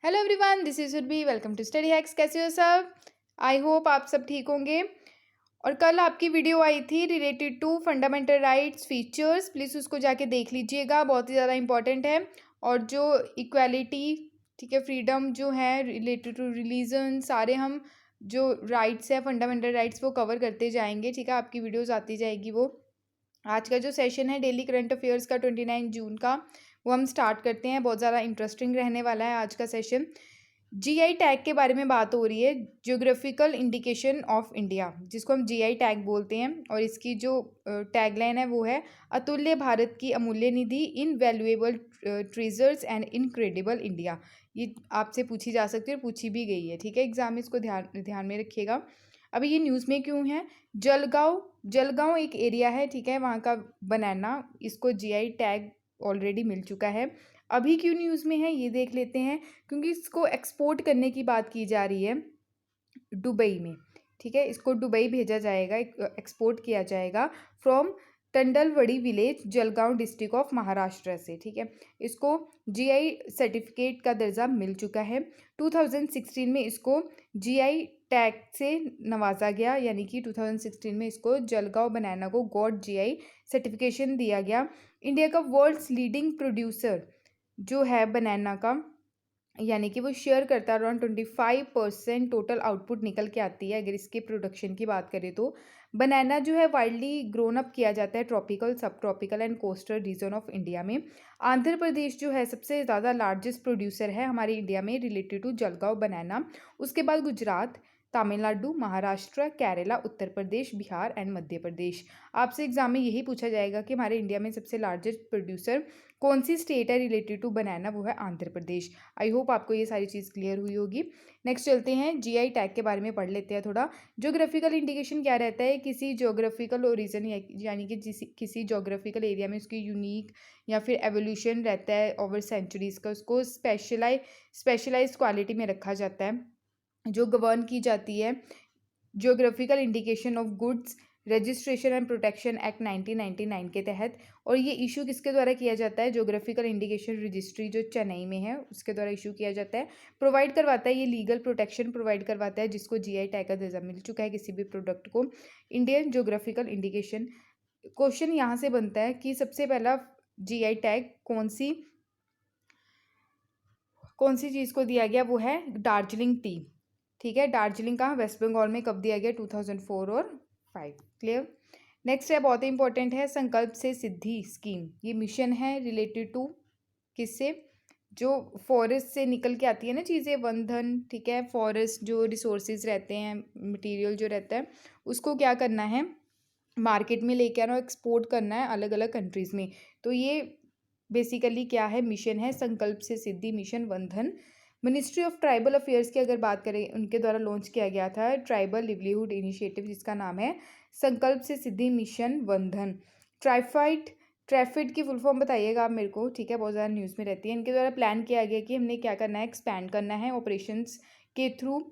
Hello everyone, this is Urbi. Welcome to study hacks. कैसे हो सब? आई होप आप सब ठीक होंगे। और कल आपकी वीडियो आई थी related to fundamental rights features, please उसको जाके देख लीजिएगा, बहुत ही ज़्यादा इंपॉर्टेंट है। और जो इक्वालिटी, ठीक है, फ्रीडम जो है रिलेटेड टू रिलीजन, सारे हम जो राइट्स है फंडामेंटल राइट्स वो कवर करते जाएंगे। ठीक है, आपकी वीडियोज़ आती जाएगी वो। आज का जो सेशन है डेली करंट अफेयर्स का 29 जून का, वो हम स्टार्ट करते हैं। बहुत ज़्यादा इंटरेस्टिंग रहने वाला है आज का सेशन। जीआई टैग के बारे में बात हो रही है, जियोग्राफिकल इंडिकेशन ऑफ इंडिया, जिसको हम जीआई टैग बोलते हैं। और इसकी जो टैगलाइन है वो है अतुल्य भारत की अमूल्य निधि, invaluable treasures and incredible India. ये आपसे पूछी जा सकती है और पूछी भी गई है। ठीक है, एग्जाम में इसको ध्यान ध्यान में रखिएगा। अभी ये न्यूज़ में क्यों है? जलगांव जलगांव एक एरिया है, ठीक है, वहाँ का बनाना, इसको जीआई टैग ऑलरेडी मिल चुका है। अभी क्यों न्यूज़ में है ये देख लेते हैं। क्योंकि इसको एक्सपोर्ट करने की बात की जा रही है दुबई में। ठीक है, इसको दुबई भेजा जाएगा, एक्सपोर्ट किया जाएगा from Tandalwadi village, Jalgaon district of Maharashtra से। ठीक है, इसको जीआई सर्टिफिकेट का दर्जा मिल चुका है। 2016 में इसको जीआई टैग से नवाजा गया, यानी कि 2016 में इसको जलगांव बनाना को गॉड जीआई सर्टिफिकेशन दिया गया। इंडिया का वर्ल्ड्स लीडिंग प्रोड्यूसर जो है बनाना का, यानी कि वो शेयर करता है, अराउंड 25% टोटल आउटपुट निकल के आती है। अगर इसके प्रोडक्शन की बात करें तो बनाना जो है वाइडली ग्रोन अप किया जाता है ट्रॉपिकल, सब tropical and coastal region of India में। आंध्र प्रदेश जो है सबसे ज़्यादा लार्जेस्ट प्रोड्यूसर है हमारे इंडिया में रिलेटेड टू जलगांव बनाना। उसके बाद गुजरात, तमिलनाडु, महाराष्ट्र, केरला, उत्तर प्रदेश, बिहार एंड मध्य प्रदेश। आपसे एग्जाम में यही पूछा जाएगा कि हमारे इंडिया में सबसे लार्जेस्ट प्रोड्यूसर कौन सी स्टेट है रिलेटेड टू बनाना, वो है आंध्र प्रदेश। आई होप आपको ये सारी चीज़ क्लियर हुई होगी। नेक्स्ट चलते हैं, जीआई टैग के बारे में पढ़ लेते हैं थोड़ा। ज्योग्राफिकल इंडिकेशन क्या रहता है? किसी ज्योग्राफिकल ओरिजन, यानी कि किसी ज्योग्राफिकल एरिया में उसकी यूनिक या फिर एवोल्यूशन रहता है ओवर सेंचुरीज का, उसको स्पेशलाइज्ड क्वालिटी में रखा जाता है, जो गवर्न की जाती है geographical indication of goods registration and protection act 1999 के तहत। और ये इशू किसके द्वारा किया जाता है? ज्योग्राफिकल इंडिकेशन रजिस्ट्री जो चेन्नई में है उसके द्वारा इशू किया जाता है। प्रोवाइड करवाता है, ये लीगल प्रोटेक्शन प्रोवाइड करवाता है जिसको जीआई टैग का दर्जा मिल चुका है किसी भी प्रोडक्ट को। Indian geographical indication. क्वेश्चन यहाँ से बनता है कि सबसे पहला जीआई टैग कौन सी चीज़ को दिया गया? वो है दार्जिलिंग टी। ठीक है, दार्जिलिंग कहाँ? वेस्ट बंगाल में। कब दिया गया? 2004 और 5। क्लियर। नेक्स्ट है, बहुत ही इंपॉर्टेंट है, संकल्प से सिद्धि स्कीम। ये मिशन है रिलेटेड टू किससे? जो फॉरेस्ट से निकल के आती है ना चीज़ें, वन धन। ठीक है, फॉरेस्ट जो रिसोर्सेज रहते हैं, मटेरियल जो रहता है, उसको क्या करना है? मार्केट में लेके आना और एक्सपोर्ट करना है अलग अलग कंट्रीज़ में। तो ये बेसिकली क्या है? मिशन है Sankalp se Siddhi mission Vandhan. Ministry of tribal affairs की अगर बात करें, उनके द्वारा लॉन्च किया गया था ट्राइबल लिवलीहुड इनिशिएटिव, जिसका नाम है संकल्प से सिद्धि मिशन वंधन। ट्राइफाइड की फुल फॉर्म बताइएगा आप मेरे को। ठीक है, बहुत ज़्यादा न्यूज़ में रहती है। इनके द्वारा प्लान किया गया कि हमने क्या करना है? एक्सपैंड करना है ऑपरेशंस के थ्रू,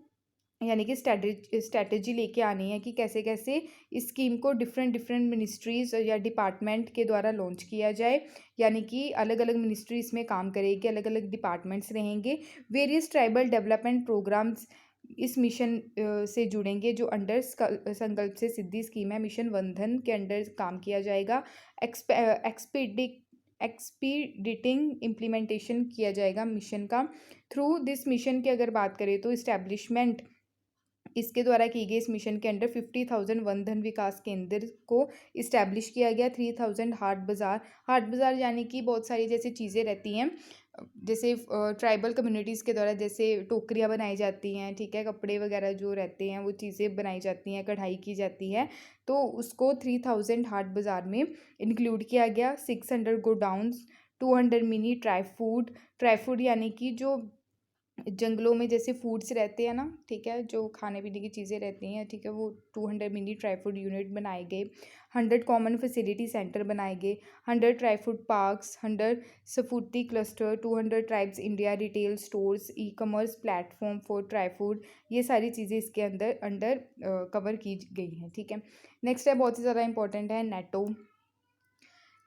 यानी कि स्ट्रैटेजी लेके आनी है कि कैसे कैसे इस स्कीम को डिफरेंट डिफरेंट मिनिस्ट्रीज या डिपार्टमेंट के द्वारा लॉन्च किया जाए। यानी कि अलग अलग मिनिस्ट्री इसमें काम करेगी, अलग अलग डिपार्टमेंट्स रहेंगे। वेरियस ट्राइबल डेवलपमेंट प्रोग्राम्स इस मिशन से जुड़ेंगे, जो अंडर संकल्प से सिद्धि स्कीम है, मिशन वंधन के अंडर काम किया जाएगा। एक्सपीडिटिंग इम्प्लीमेंटेशन किया जाएगा मिशन का। थ्रू दिस मिशन की अगर बात करें तो इस्टेब्लिशमेंट इसके द्वारा की गई, इस मिशन के अंडर 50,000 वन धन विकास केंद्र को इस्टेब्लिश किया गया। 3,000 हाट बाज़ार यानी कि बहुत सारी जैसे चीज़ें रहती हैं, जैसे ट्राइबल कम्युनिटीज़ के द्वारा जैसे टोकरियाँ बनाई जाती हैं, ठीक है, कपड़े वगैरह जो रहते हैं वो चीज़ें बनाई जाती हैं, कढ़ाई की जाती है, तो उसको 3,000 हाट बाज़ार में इंक्लूड किया गया। 600 गोडाउन्स, 200 मिनी ट्राई फूड यानी कि जो जंगलों में जैसे फूड्स रहते हैं ना, ठीक है, जो खाने पीने की चीज़ें रहती हैं, ठीक है, वो 200 मिनी ट्राई फूड यूनिट बनाए गए। 100 कॉमन फैसिलिटी सेंटर बनाए गए। 100 tri food parks, 100 Sfurti cluster, 200 tribes India retail stores, e commerce platform for tri food. ये सारी चीज़ें इसके अंदर अंडर कवर की गई हैं। ठीक है, नेक्स्ट है, बहुत ही ज़्यादा इंपॉर्टेंट है, नेटो।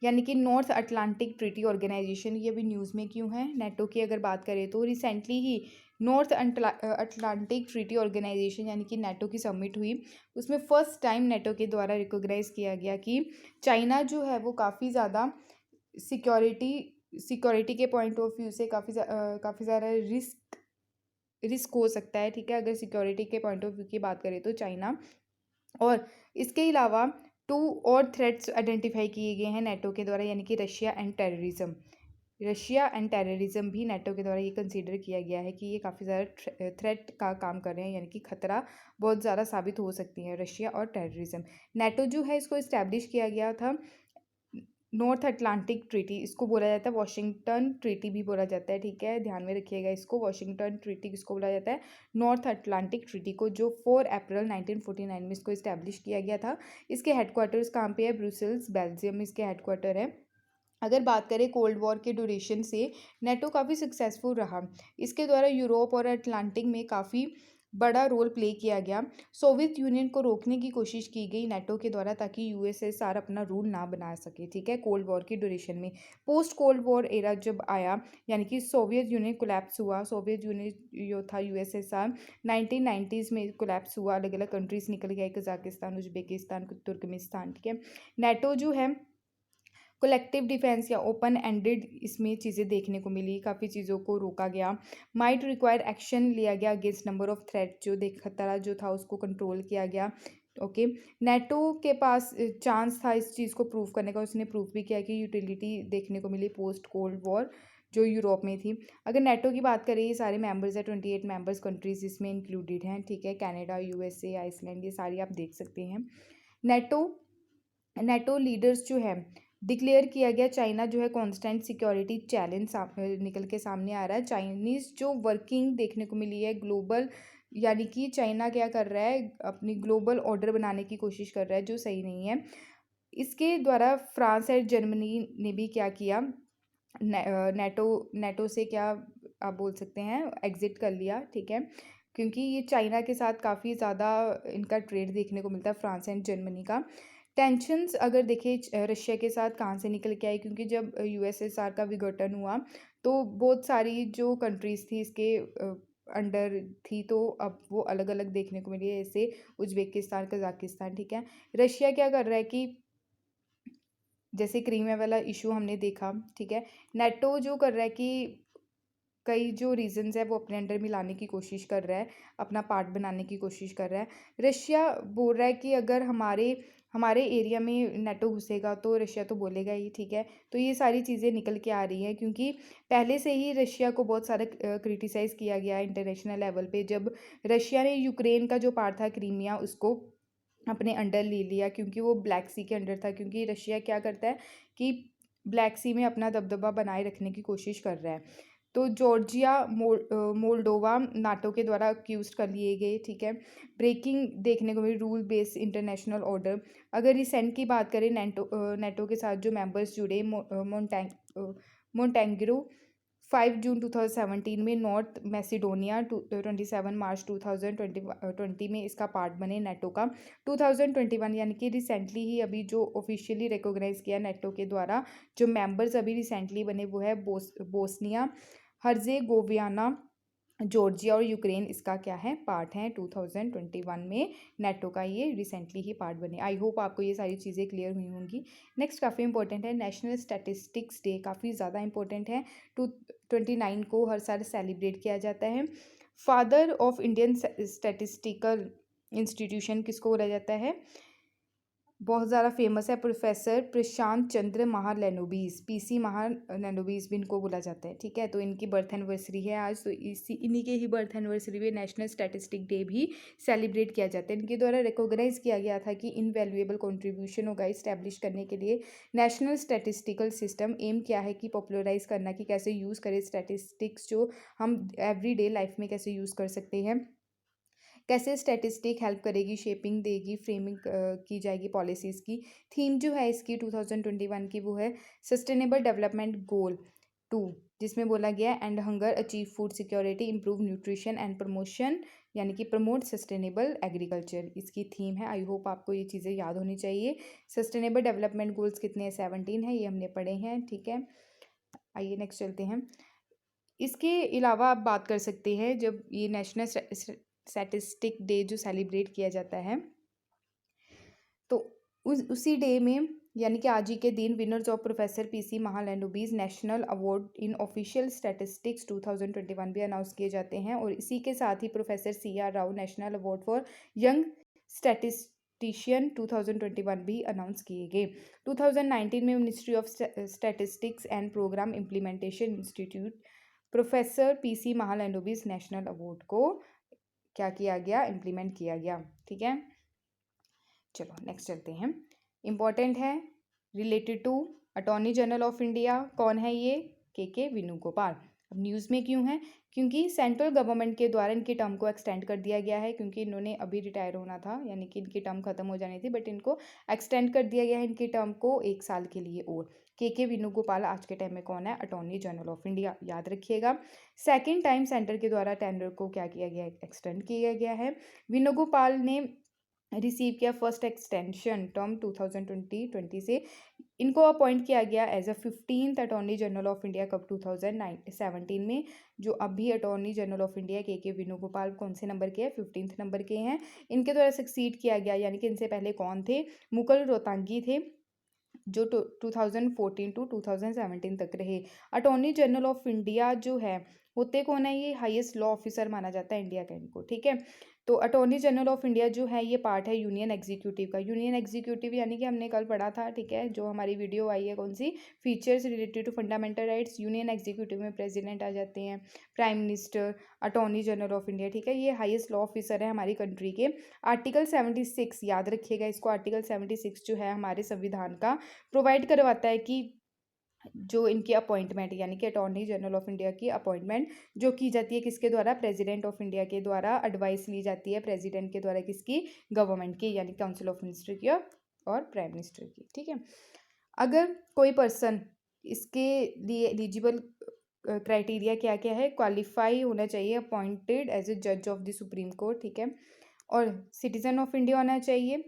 यानी कि नॉर्थ अटलांटिक ट्रीटी ऑर्गेनाइजेशन, ये अभी न्यूज़ में क्यों है? नेटो की अगर बात करें तो रिसेंटली ही नॉर्थ अटलांटिक ट्रीटी ऑर्गेनाइजेशन यानी कि नेटो की समिट हुई। उसमें फर्स्ट टाइम नेटो के द्वारा रिकॉग्नाइज किया गया कि चाइना जो है वो काफ़ी ज़्यादा सिक्योरिटी सिक्योरिटी के पॉइंट ऑफ व्यू से काफ़ी ज़्यादा रिस्क हो सकता है, ठीक है, अगर सिक्योरिटी के पॉइंट ऑफ व्यू की बात करें तो चाइना। और इसके अलावा टू और थ्रेट्स आइडेंटिफाई किए गए हैं नेटो के द्वारा, यानी कि Russia and terrorism. Russia and terrorism भी नेटो के द्वारा ये कंसीडर किया गया है कि ये काफ़ी ज़्यादा थ्रेट का काम कर रहे हैं, यानी कि खतरा बहुत ज़्यादा साबित हो सकती है रशिया और टेररिज्म। नेटो जो है इसको इस्टेब्लिश किया गया था, नॉर्थ अटलांटिक ट्रीटी इसको बोला जाता है, वॉशिंगटन ट्रीटी भी बोला जाता है, ठीक है, ध्यान में रखिएगा इसको। वॉशिंगटन ट्रीटी किसको बोला जाता है? नॉर्थ अटलांटिक ट्रीटी को, जो 4 अप्रैल 1949 में इसको इस्टेब्लिश किया गया था। इसके हेडक्वार्टर्स कहाँ पे है? ब्रुसेल्स, बेल्जियम में इसके हेडक्वार्टर है। अगर बात करें कोल्ड वॉर के ड्यूरेशन से, नेटो काफ़ी सक्सेसफुल रहा। इसके द्वारा यूरोप और अटलांटिक में काफ़ी बड़ा रोल प्ले किया गया। सोवियत यूनियन को रोकने की कोशिश की गई नेटो के द्वारा, ताकि यूएसएसआर अपना रूल ना बना सके, ठीक है, कोल्ड वॉर की ड्यूरेशन में। पोस्ट कोल्ड वॉर एरा जब आया, यानी कि सोवियत यूनियन कोलैप्स हुआ, सोवियत यूनियन जो था यूएसएसआर 1990s में कोलैप्स हुआ, अलग अलग कंट्रीज निकल गए, कजाकिस्तान, उज्बेकिस्तान, तुर्कमेनिस्तान, ठीक है। नेटो जो है कलेक्टिव डिफेंस या ओपन एंडेड इसमें चीज़ें देखने को मिली, काफ़ी चीज़ों को रोका गया। माइट रिक्वायर एक्शन लिया गया अगेंस्ट नंबर ऑफ थ्रेट, जो खतरा जो था उसको कंट्रोल किया गया। ओके, नेटो के पास चांस था इस चीज़ को प्रूव करने का, उसने प्रूव भी किया कि यूटिलिटी देखने को मिली पोस्ट कोल्ड वॉर जो यूरोप में थी। अगर नेटो की बात करें, ये सारे मेंबर्स है, 28 मेंबर्स कंट्रीज इसमें इंक्लूडेड हैं, ठीक है, कनाडा, यूएसए, आइसलैंड, ये सारी आप देख सकते हैं। नेटो नेटो लीडर्स जो है डिक्लेयर किया गया, चाइना जो है कांस्टेंट सिक्योरिटी चैलेंज निकल के सामने आ रहा है। चाइनीज़ जो वर्किंग देखने को मिली है ग्लोबल, यानी कि चाइना क्या कर रहा है, अपनी ग्लोबल ऑर्डर बनाने की कोशिश कर रहा है, जो सही नहीं है। इसके द्वारा फ्रांस और जर्मनी ने भी क्या किया, नेटो नेटो से क्या आप बोल सकते हैं, एग्जिट कर लिया, ठीक है, क्योंकि ये चाइना के साथ काफ़ी ज़्यादा इनका ट्रेड देखने को मिलता है, फ्रांस एंड जर्मनी का। टेंशन्स अगर देखें रशिया के साथ कहाँ से निकल के आई, क्योंकि जब यूएसएसआर का विघटन हुआ तो बहुत सारी जो कंट्रीज़ थी इसके अंडर थी, तो अब वो अलग अलग देखने को मिली है, जैसे उज्बेकिस्तान, कजाकिस्तान, ठीक है। रशिया क्या कर रहा है कि जैसे क्रीमिया वाला इशू हमने देखा, ठीक है, नेटो जो कर रहा है कि कई जो रीजंस है वो अपने अंडर में लाने की कोशिश कर रहा है, अपना पार्ट बनाने की कोशिश कर रहा है। रशिया बोल रहा है कि अगर हमारे हमारे एरिया में नेटो घुसेगा तो रशिया तो बोलेगा ही, ठीक है। तो ये सारी चीज़ें निकल के आ रही हैं, क्योंकि पहले से ही रशिया को बहुत सारा क्रिटिसाइज़ किया गया इंटरनेशनल लेवल पे, जब रशिया ने यूक्रेन का जो पार्ट था क्रीमिया उसको अपने अंडर ले लिया, क्योंकि वो ब्लैक सी के अंडर था, क्योंकि रशिया क्या करता है कि ब्लैक सी में अपना दबदबा बनाए रखने की कोशिश कर रहा है। तो जॉर्जिया, मोल्डोवा नाटो के द्वारा अक्यूज कर लिए गए, ठीक है। ब्रेकिंग देखने को मिली रूल बेस्ड इंटरनेशनल ऑर्डर। अगर रिसेंट की बात करें, नेटो के साथ जो मेंबर्स जुड़े, मोन्टेंग्रो 5 जून 2017 में, नॉर्थ मैसिडोनिया 27 मार्च 2020 में इसका पार्ट बने नेटो का। 2021 यानी कि रिसेंटली ही अभी जो ऑफिशियली रिकॉग्नाइज किया नेटो के द्वारा, जो मेंबर्स अभी रिसेंटली बने वो है बोस्निया हर्जेगोवियाना, जॉर्जिया और यूक्रेन इसका क्या है, पार्ट है। 2021 में नेटो का ये रिसेंटली ही पार्ट बने। आई होप आपको ये सारी चीज़ें क्लियर हुई होंगी। नेक्स्ट काफ़ी इंपॉर्टेंट है, नेशनल स्टैटिस्टिक्स डे, काफ़ी ज़्यादा इंपॉर्टेंट है। 29 को हर साल सेलिब्रेट किया जाता है। Father of Indian statistical institution किसको बोला जाता है? बहुत ज़्यादा फेमस है, प्रोफेसर प्रशांत चंद्र महालनोबिस, पीसी महालनोबिस भी इनको बोला जाता है, ठीक है। तो इनकी बर्थ एनिवर्सरी है आज, तो इन्हीं के ही बर्थ एनिवर्सरी पे नेशनल स्टैटिस्टिक डे भी सेलिब्रेट किया जाता है। इनके द्वारा रिकॉग्नाइज किया गया था कि इनवैल्यूएबल कंट्रीब्यूशन होगा इस्टेब्लिश करने के लिए नेशनल स्टैटिस्टिकल सिस्टम। एम क्या है कि पॉपुलराइज करना, कि कैसे यूज़ करें स्टैटिस्टिक्स, जो हम एवरीडे लाइफ में कैसे यूज़ कर सकते हैं, कैसे स्टैटिस्टिक हेल्प करेगी, शेपिंग देगी, फ्रेमिंग की जाएगी पॉलिसीज़ की। थीम जो है इसकी 2021 की वो है सस्टेनेबल डेवलपमेंट गोल 2, जिसमें बोला गया and hunger achieve food security, improve nutrition and promotion, यानी कि प्रमोट सस्टेनेबल एग्रीकल्चर इसकी थीम है। आई होप आपको ये चीज़ें याद होनी चाहिए। सस्टेनेबल डेवलपमेंट गोल्स कितने हैं? 17 है, ये हमने पढ़े हैं, ठीक है। आइए नेक्स्ट चलते हैं। इसके अलावा आप बात कर सकते हैं जब ये नेशनल स्टैटिस्टिक डे जो सेलिब्रेट किया जाता है, तो उसी डे में यानी कि आज ही के दिन winners of professor PC Mahalanobis national award in official statistics 2021 भी अनाउंस किए जाते हैं। और इसी के साथ ही professor CR Rao national award for young statistician 2021 भी अनाउंस किए गए। 2019 में ministry of statistics and programme implementation institute professor PC Mahalanobis national award को क्या किया गया? इम्प्लीमेंट किया गया, ठीक है। चलो नेक्स्ट चलते हैं। इम्पॉर्टेंट है related to attorney general of India. कौन है ये? के वेणुगोपाल। अब न्यूज़ में क्यों है? क्योंकि सेंट्रल गवर्नमेंट के द्वारा इनकी टर्म को एक्सटेंड कर दिया गया है, क्योंकि इन्होंने अभी रिटायर होना था, यानी कि इनकी टर्म खत्म हो जानी थी, बट इनको एक्सटेंड कर दिया गया है इनकी टर्म को 1 साल के लिए। और के वेणुगोपाल आज के टाइम में कौन है? अटॉर्नी जनरल ऑफ इंडिया, याद रखिएगा। सेकेंड टाइम सेंटर के द्वारा टेंडर को क्या किया गया? एक्सटेंड किया गया है। वेणुगोपाल ने रिसीव किया फर्स्ट एक्सटेंशन टर्म 2020 से। इनको अपॉइंट किया गया as a 15th attorney general of India कब? 2017 में। जो अभी अटॉर्नी जनरल ऑफ इंडिया के वेणुगोपाल कौन से नंबर के हैं? 15th नंबर के हैं। इनके द्वारा सक्सीड किया गया, यानी कि इनसे पहले कौन थे? मुकुल रोहतगी थे, जो 2014 टू 2017 तक रहे। अटॉर्नी जनरल ऑफ इंडिया जो है होते कौन है? ये हाईएस्ट लॉ ऑफिसर माना जाता है इंडिया का इनको, ठीक है। तो अटॉर्नी जनरल ऑफ इंडिया जो है ये पार्ट है यूनियन एग्जीक्यूटिव का। यूनियन एग्जीक्यूटिव यानी कि हमने कल पढ़ा था, ठीक है, जो हमारी वीडियो आई है कौन सी? Features related to fundamental rights. Union executive में प्रेसिडेंट आ जाते हैं, prime minister, attorney general of India, ठीक है। ये हाईएस्ट लॉ ऑफिसर है हमारी कंट्री के। आर्टिकल 76 याद रखिएगा इसको। आर्टिकल 76 जो है हमारे संविधान का प्रोवाइड करवाता है कि जो इनकी अपॉइंटमेंट, यानी कि अटॉर्नी जनरल ऑफ इंडिया की अपॉइंटमेंट जो की जाती है किसके द्वारा? प्रेसिडेंट ऑफ इंडिया के द्वारा। एडवाइस ली जाती है प्रेसिडेंट के द्वारा, किसकी? गवर्नमेंट की, यानी काउंसिल ऑफ मिनिस्टर की और प्राइम मिनिस्टर की, ठीक है। अगर कोई पर्सन इसके लिए एलिजिबल क्राइटेरिया क्या क्या है? क्वालिफाई होना चाहिए, अपॉइंटेड एज ए जज ऑफ द सुप्रीम कोर्ट, ठीक है, और सिटीजन ऑफ इंडिया होना चाहिए।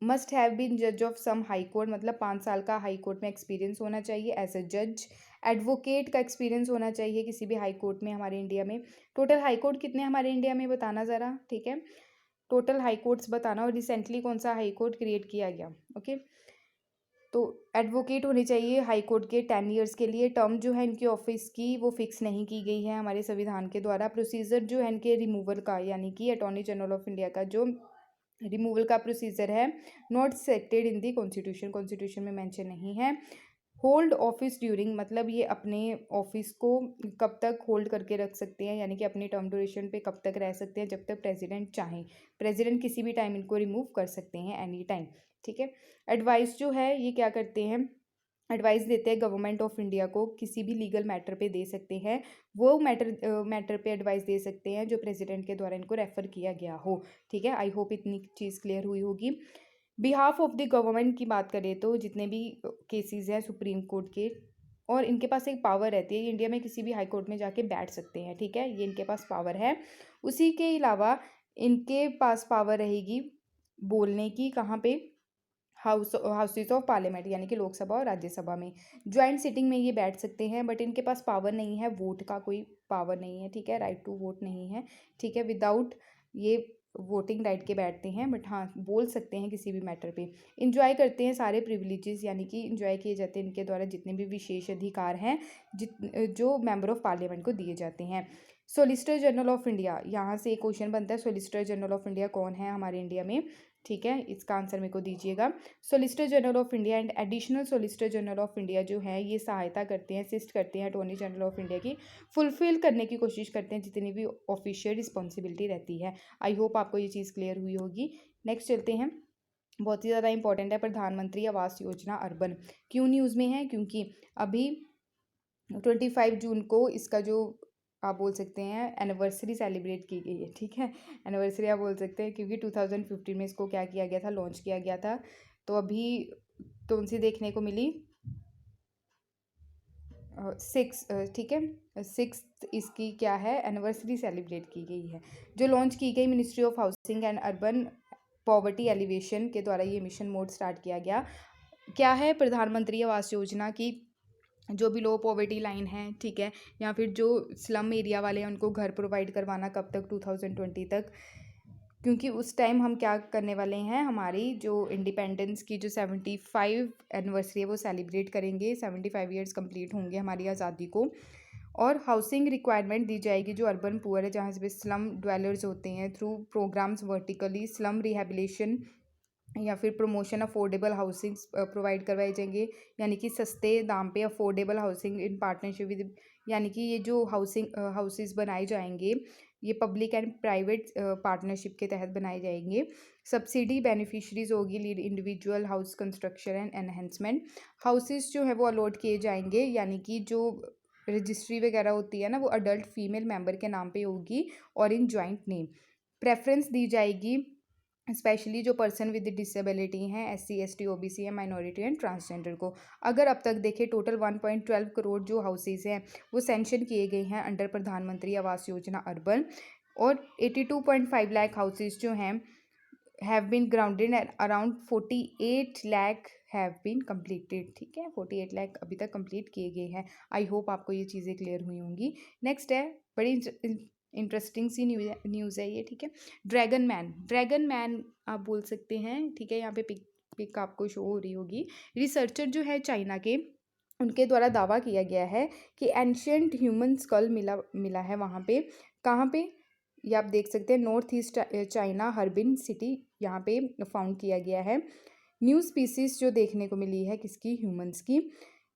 मस्ट हैव बीन जज ऑफ सम हाई कोर्ट, मतलब 5 साल का हाई कोर्ट में एक्सपीरियंस होना चाहिए एज अ जज। एडवोकेट का एक्सपीरियंस होना चाहिए किसी भी हाई कोर्ट में हमारे इंडिया में। टोटल हाई कोर्ट कितने हमारे इंडिया में बताना ज़रा, ठीक है, टोटल हाई कोर्ट्स बताना। और रिसेंटली कौन सा हाई कोर्ट क्रिएट किया गया? ओके, तो एडवोकेट होने चाहिए हाई कोर्ट के 10 ईयर्स के लिए। टर्म जो है इनकी ऑफिस की वो फिक्स नहीं की गई है हमारे संविधान के द्वारा। प्रोसीजर जो है इनके रिमूवल का, यानी कि अटॉर्नी जनरल ऑफ इंडिया का जो रिमूवल का प्रोसीजर है, not settled in the constitution, constitution में मेंशन नहीं है। होल्ड ऑफिस ड्यूरिंग, मतलब ये अपने ऑफिस को कब तक होल्ड करके रख सकते हैं, यानी कि अपनी टर्म ड्यूरेशन पे कब तक रह सकते हैं? जब तक प्रेसिडेंट चाहें। प्रेसिडेंट किसी भी टाइम इनको रिमूव कर सकते हैं, एनी टाइम, ठीक है। एडवाइस जो है ये क्या करते हैं? एडवाइस देते हैं गवर्नमेंट ऑफ इंडिया को, किसी भी लीगल मैटर पे दे सकते हैं। वो मैटर पे एडवाइस दे सकते हैं जो प्रेसिडेंट के द्वारा इनको रेफर किया गया हो, ठीक है। आई होप इतनी चीज़ क्लियर हुई होगी। बिहाफ ऑफ द गवर्नमेंट की बात करें तो जितने भी केसेस हैं सुप्रीम कोर्ट के, और इनके पास एक पावर रहती है, ये इंडिया में किसी भी हाई कोर्ट में जाके बैठ सकते हैं, ठीक है, ये इनके पास पावर है। उसी के अलावा इनके पास पावर रहेगी बोलने की, कहाँ पे? हाउसेस ऑफ पार्लियामेंट, यानी कि लोकसभा और राज्यसभा में। ज्वाइंट सिटिंग में ये बैठ सकते हैं, बट इनके पास पावर नहीं है, वोट का कोई पावर नहीं है, ठीक है, राइट टू वोट नहीं है, ठीक है। विदाउट ये वोटिंग राइट के बैठते हैं, बट हाँ बोल सकते हैं किसी भी मैटर पे। इंजॉय करते हैं सारे प्रिविलेजेस, यानी कि इंजॉय किए जाते हैं इनके द्वारा जितने भी विशेष अधिकार हैं जो मेंबर ऑफ पार्लियामेंट को दिए जाते हैं। सोलिसिटर जनरल ऑफ इंडिया, यहाँ से एक क्वेश्चन बनता है, सोलिसिटर जनरल ऑफ इंडिया कौन है हमारे इंडिया में, ठीक है, इसका आंसर मेरे को दीजिएगा। Solicitor general of India and additional solicitor general of India जो है ये सहायता करते हैं, असिस्ट करते हैं अटॉर्नी जनरल ऑफ इंडिया की फुलफिल करने की कोशिश करते हैं जितनी भी ऑफिशियल रिस्पॉन्सिबिलिटी रहती है। आई होप आपको ये चीज़ क्लियर हुई होगी। नेक्स्ट चलते हैं, बहुत ही ज़्यादा इंपॉर्टेंट है, प्रधानमंत्री आवास योजना अर्बन। क्यों न्यूज़ में है? क्योंकि अभी 25 जून को इसका जो आप बोल सकते हैं एनिवर्सरी सेलिब्रेट की गई है, ठीक है, एनिवर्सरी आप बोल सकते हैं, क्योंकि 2015 में इसको क्या किया गया था? लॉन्च किया गया था। तो अभी कौन सी देखने को मिली? 6 ठीक है, 6th इसकी क्या है एनिवर्सरी सेलिब्रेट की गई है, जो लॉन्च की गई ministry of housing and urban poverty alleviation के द्वारा ये मिशन मोड स्टार्ट किया गया। क्या है प्रधानमंत्री आवास योजना की जो भी लो पॉवर्टी लाइन है, ठीक है, या फिर जो स्लम एरिया वाले हैं उनको घर प्रोवाइड करवाना कब तक, 2020 तक। क्योंकि उस टाइम हम क्या करने वाले हैं, हमारी जो इंडिपेंडेंस की जो 75 एनिवर्सरी है वो सेलिब्रेट करेंगे, 75 ईयर्स कंप्लीट होंगे हमारी आज़ादी को। और हाउसिंग रिक्वायरमेंट दी जाएगी जो अर्बन पुअर है, जहाँ से स्लम ड्वेलर्स होते हैं, through programmes vertically slum rehabilitation या फिर प्रमोशन अफोर्डेबल हाउसिंग प्रोवाइड करवाए जाएंगे, यानी कि सस्ते दाम पे affordable housing in partnership with, यानी कि ये जो हाउसेस बनाए जाएंगे ये पब्लिक एंड प्राइवेट पार्टनरशिप के तहत बनाए जाएंगे। सब्सिडी बेनिफिशरीज होगी lead individual house construction and enhancement. Houses जो है वो अलॉट किए जाएंगे, यानी कि जो रजिस्ट्री वगैरह होती है ना वो अडल्ट फीमेल मेंबर के नाम पे होगी और इन जॉइंट नेम। प्रेफरेंस दी जाएगी स्पेशली जो पर्सन विद डिसेबिलिटी हैं, SC ST OBC है, माइनॉरिटी एंड ट्रांसजेंडर को। अगर अब तक देखें टोटल 1.12 करोड़ जो हाउसेज हैं वो सैंक्शन किए गए हैं अंडर प्रधानमंत्री आवास योजना अर्बन, और 82.5 लाख हाउसेज जो हैं have been grounded and around 48 lakh have been completed, ठीक है, 48 लाख अभी तक कंप्लीट किए गए हैं। आई होप आपको ये चीज़ें क्लियर हुई होंगी। नेक्स्ट है बड़ी इंटरेस्टिंग सी न्यूज़ है ये, ठीक है। ड्रैगन मैन आप बोल सकते हैं, ठीक है, यहाँ पे पिक आपको शो हो रही होगी। रिसर्चर जो है चाइना के, उनके द्वारा दावा किया गया है कि एंशियंट ह्यूमन स्कल मिला है वहाँ पे। कहाँ पे, ये आप देख सकते हैं, नॉर्थ ईस्ट चाइना हर्बिन सिटी, यहाँ पे फाउंड किया गया है। न्यू स्पीसीज जो देखने को मिली है किसकी, ह्यूमंस की।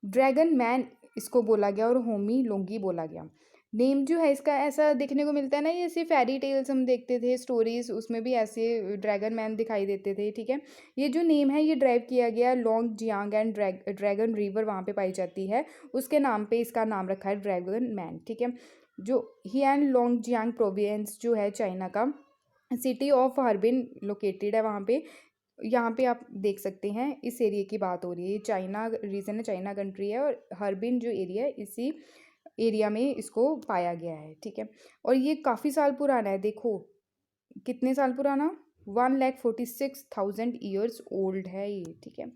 ड्रैगन मैन इसको बोला गया और होमी लोंगी बोला गया। नेम जो है इसका ऐसा देखने को मिलता है ना, ये ऐसे फेरी टेल्स हम देखते थे स्टोरीज, उसमें भी ऐसे ड्रैगन मैन दिखाई देते थे, ठीक है। ये जो नेम है ये ड्राइव किया गया long Jiang and dragon river वहाँ पे पाई जाती है, उसके नाम पे इसका नाम रखा है ड्रैगन मैन, ठीक है। जो हियान लॉन्ग जियांग प्रोविंस जो है चाइना का, सिटी ऑफ हर्बिन लोकेटेड है वहाँ पे। यहाँ पे आप देख सकते हैं इस एरिया की बात हो रही है, ये चाइना रीजन है, चाइना कंट्री है, और हर्बिन जो एरिया है इसी एरिया में इसको पाया गया है, ठीक है। और ये काफ़ी साल पुराना है, देखो कितने साल पुराना, 1,46,000 ईयर्स ओल्ड है ये, ठीक है।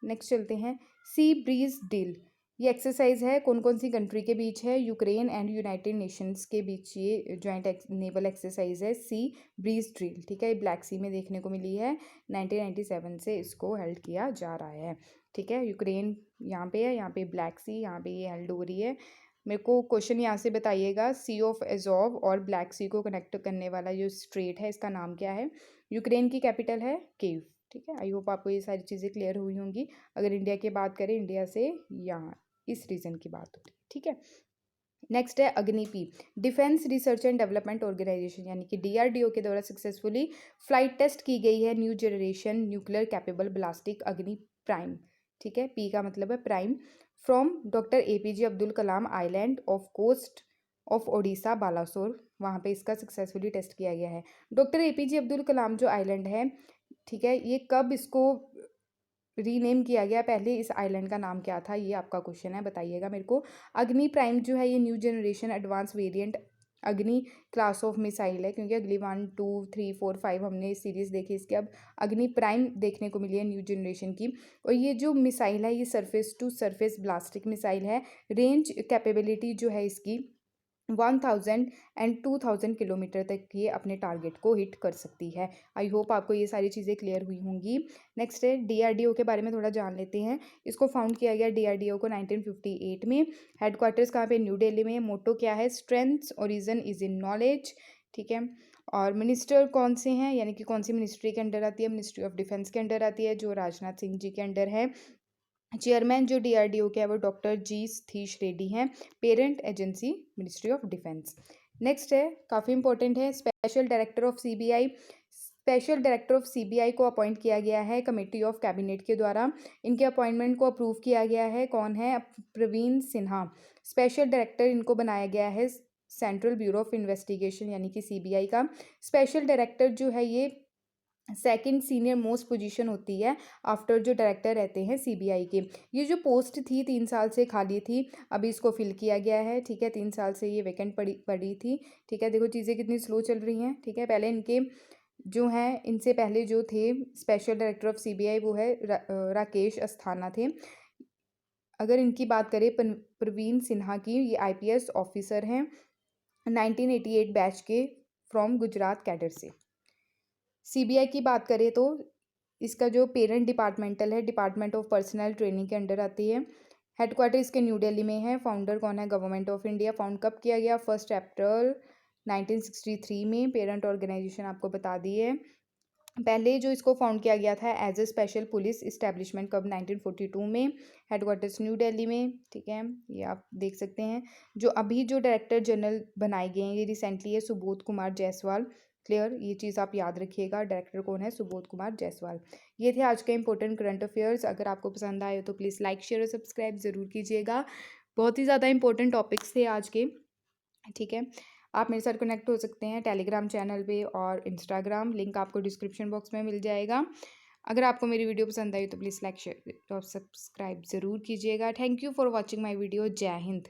नेक्स्ट चलते हैं, सी ब्रीज डील। ये एक्सरसाइज है कौन कौन सी कंट्री के बीच है, यूक्रेन एंड यूनाइटेड नेशंस के बीच ये जॉइंट नेवल एक्सरसाइज है सी ब्रीज ड्रिल, ठीक है। ये ब्लैक सी में देखने को मिली है, 1997 से इसको हेल्ड किया जा रहा है, ठीक है। यूक्रेन यहाँ पे है, यहाँ पे ब्लैक सी, यहाँ पे ये हेल्ड हो रही है। मेरे को क्वेश्चन यहाँ से बताइएगा, सी ऑफ एजोव और ब्लैक सी को कनेक्ट करने वाला जो स्ट्रेट है इसका नाम क्या है। यूक्रेन की कैपिटल है कीव, ठीक है। आई होप आपको ये सारी चीज़ें क्लियर हुई होंगी। अगर इंडिया की बात करें, इंडिया से यहाँ इस रीजन की बात होती है, ठीक है। नेक्स्ट है Agni P, defence research and development organisation, यानी कि DRDO के द्वारा सक्सेसफुली फ्लाइट टेस्ट की गई है new generation nuclear capable ballistic Agni prime, ठीक है, पी का मतलब है prime, from doctor APJ Abdul Kalam island off coast of Odisha Balasore, वहाँ पे इसका सक्सेसफुली टेस्ट किया गया है। डॉक्टर APJ अब्दुल कलाम जो आइलैंड है, ठीक है, ये कब इसको रीनेम किया गया, पहले इस आइलैंड का नाम क्या था, ये आपका क्वेश्चन है, बताइएगा मेरे को। अग्नि प्राइम जो है ये न्यू जनरेशन एडवांस वेरिएंट अग्नि क्लास ऑफ मिसाइल है, क्योंकि अगली 1 2 3 4 5 हमने सीरीज़ देखी, इसके अब अग्नि प्राइम देखने को मिली है न्यू जनरेशन की। और ये जो मिसाइल है ये सरफेस टू सरफेस ब्लास्टिक मिसाइल है। रेंज कैपेबिलिटी जो है इसकी 1000 एंड 2000 किलोमीटर तक ये अपने टारगेट को हिट कर सकती है। आई होप आपको ये सारी चीज़ें क्लियर हुई होंगी। नेक्स्ट है DRDO के बारे में थोड़ा जान लेते हैं। इसको फाउंड किया गया DRDO को 1958 में। हेडक्वार्टर्स कहाँ पे, न्यू दिल्ली में। मोटो क्या है, strength origin is in knowledge, ठीक है। और मिनिस्टर कौन से हैं, यानी कि कौन सी मिनिस्ट्री के अंडर आती है, मिनिस्ट्री ऑफ डिफेंस के अंडर आती है, जो राजनाथ सिंह जी के अंडर है। चेयरमैन जो DRDO के है वो डॉक्टर G सतीश रेड्डी हैं। Parent agency ministry of defence. Next है, काफ़ी इंपॉर्टेंट है, special director of CBI। Special director of CBI को अपॉइंट किया गया है कमेटी ऑफ कैबिनेट के द्वारा। इनके अपॉइंटमेंट को अप्रूव किया गया है, कौन है, प्रवीण सिन्हा। स्पेशल डायरेक्टर इनको बनाया गया है सेंट्रल ब्यूरो ऑफ इन्वेस्टिगेशन यानी कि CBI का। स्पेशल डायरेक्टर जो है ये सेकंड सीनियर मोस्ट पोजीशन होती है आफ्टर जो डायरेक्टर रहते हैं सीबीआई के। ये जो पोस्ट थी 3 साल से खाली थी, अभी इसको फिल किया गया है, ठीक है। 3 साल से ये वैकेंट पड़ी थी, ठीक है। देखो चीज़ें कितनी स्लो चल रही हैं, ठीक है। पहले इनके जो हैं, इनसे पहले जो थे स्पेशल डायरेक्टर ऑफ सीबीआई वो है राकेश अस्थाना थे। अगर इनकी बात करें प्रवीण सिन्हा की, ये आईपीएस ऑफिसर हैं 1988 बैच के फ्रॉम गुजरात कैडर से। सीबीआई की बात करें तो इसका जो पेरेंट डिपार्टमेंटल है डिपार्टमेंट ऑफ पर्सनल ट्रेनिंग के अंडर आती है। हेडक्वार्टर इसके न्यू दिल्ली में है। फाउंडर कौन है? Government of India. फाउंड कब किया गया? 1 अप्रैल 1963 में। पेरेंट ऑर्गेनाइजेशन आपको बता दी है। पहले जो इसको फाउंड किया गया था as a special police establishment कब? 1942 में। हेडक्वार्टर्स न्यू दिल्ली में, ठीक है। ये आप देख सकते हैं। जो अभी जो डायरेक्टर जनरल बनाए गए हैं ये रिसेंटली है सुबोध कुमार जायसवाल। क्लियर, ये चीज़ आप याद रखिएगा। डायरेक्टर कौन है? सुबोध कुमार जायसवाल। ये थे आज के इंपॉर्टेंट करंट अफेयर्स। अगर आपको पसंद आए तो प्लीज़ लाइक शेयर और सब्सक्राइब ज़रूर कीजिएगा। बहुत ही ज़्यादा इंपॉर्टेंट टॉपिक्स थे आज के, ठीक है। आप मेरे साथ कनेक्ट हो सकते हैं टेलीग्राम चैनल पे और इंस्टाग्राम, लिंक आपको डिस्क्रिप्शन बॉक्स में मिल जाएगा। अगर आपको मेरी वीडियो पसंद आई तो प्लीज़ लाइक शेयर और सब्सक्राइब ज़रूर कीजिएगा। Thank you for watching my video. जय हिंद।